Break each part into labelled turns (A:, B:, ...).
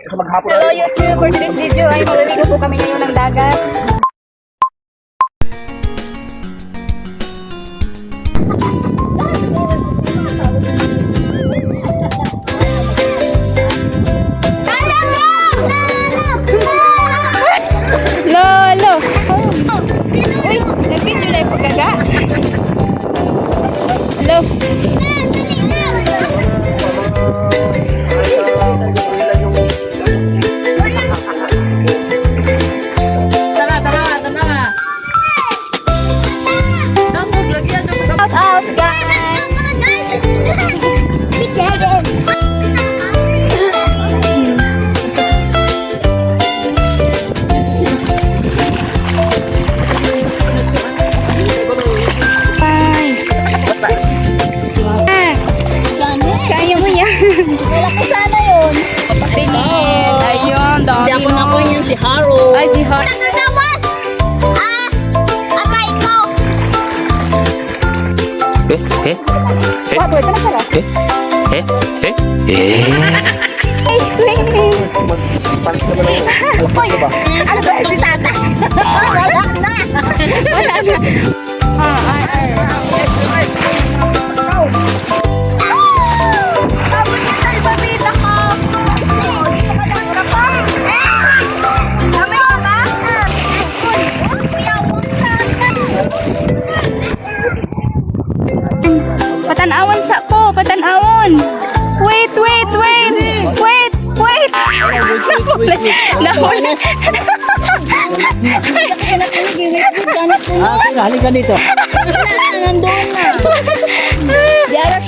A: Hello YouTube! For today's video ay maliligo po kami ngayon ng dagat. Lolo! Uy! Nag-video na yung pagkaga. Hello! Out, guys! Kaya mo yan.
B: Wala ko sana yun.
A: Tingin. Ayun, dami
B: Hindi ako
A: mo.
B: nakuha yan si Haro.
A: Ay, si Hart. Wapo, ito na pala.
B: Uy, ano ba si Tata? Wala na.
A: Wala na. Patanawan sa ko, patanawan. Wait. Nahuli.
B: Halika dito. Nandun na.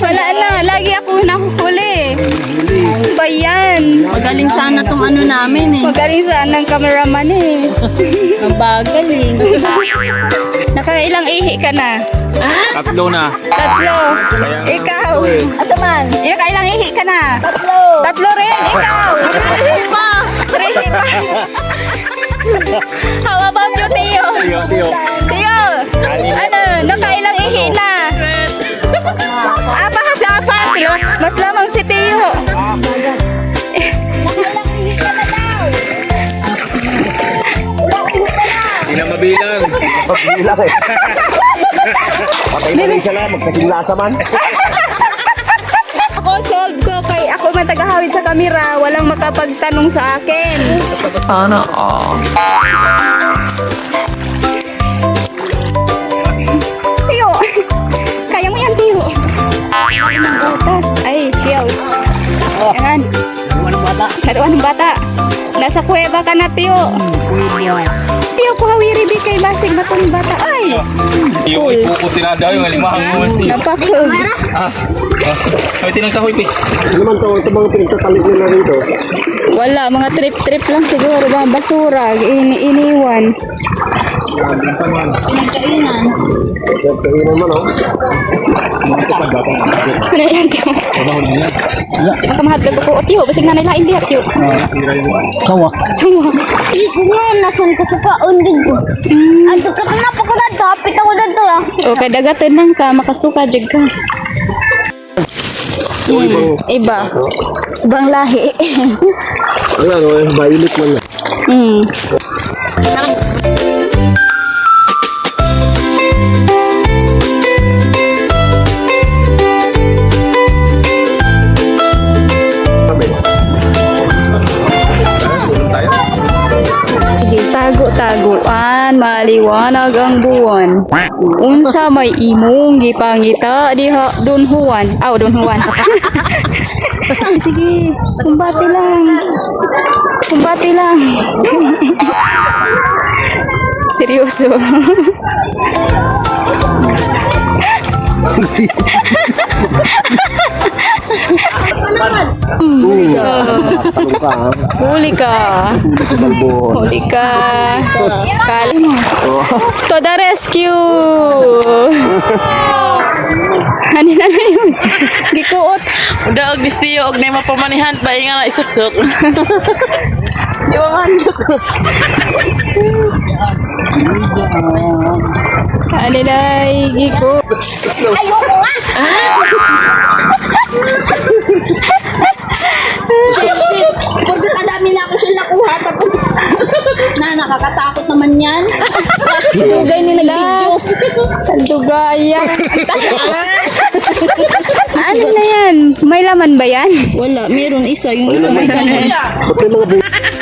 A: Wala na, lagi ako nahuli. Ba yan?
B: Magaling sana tong ano namin eh.
A: Magaling sana ang cameraman eh.
B: Ang bagal eh.
A: Nakailang ihi ka na?
C: Tatlo na.
A: Tatlo. Ikaw.
B: Asaman?
A: Nakailang ihi ka na?
B: Tatlo.
A: Tatlo rin. Ikaw.
B: Pa.
A: Three pa. How about you, Tio? Tio. Ano? Nakailang ihi na? Apat. Mas lamang si Tio.
C: Hindi na mabilang.
D: Bilang eh. Patay na rin siya lang, magkasing lasa man.
A: Ako solve ko kay ako man tagahawid sa kamera, walang makapagtanong sa akin.
C: Sana all.
A: Tiyo! Kaya mo yan, Tiyo. Butas. Ay, shells. Yan. Naruan ng bata. Nasa kuweba ka na, Tiyo. Tiyo, kuhawiri bi kay basig batong bata. Ay!
C: Yung ipuputin na daw yung alimahang mo.
A: Napakog.
C: Ay, tinagkahoy, pi.
D: Ano naman ito mga pinagtatalit nila rito?
A: Wala, mga trip-trip lang siguro. Mga basura, iniwan.
B: Pinagkainan.
D: Kainan mo, no?
A: Ano yan, Tiyo? Makamahadlag ko po, Tiyo. Basig na nailain diya, Tiyo.
D: Sawa.
A: Tuwa.
B: Iko nga, nasan ka sa kaundin ko. Ando ka na pa ko na to. Apit ako na to ah.
A: O, kay dagatin lang ka, makasuka, jig ka. Iba. Ibang lahi.
D: Ano, violet man na.
A: Tago-taguan, maliwanag ang buwan. Unsa may imong gipangita diha Don Juan. Aw, Don Juan. Sige, kumbati lang. Kumbati lang. Seryoso.
D: Tanong ka, ha?
A: Huli ka.
D: Balbo.
A: Huli ka. Kala mo. To the rescue. Ano na yun? Gikuot.
B: Udah og listiyo og nay mapamanihan pa nga na isutsok. Di ba mandok?
A: Ano na gikuot.
B: Ayoko nga. Pagka kadami
E: Nakakatakot naman yan. Dugay ni nag-video.
A: Dugaya. Ano na yan? May laman ba yan?
E: Wala, meron isa. Yung isa may
D: Ba't may mga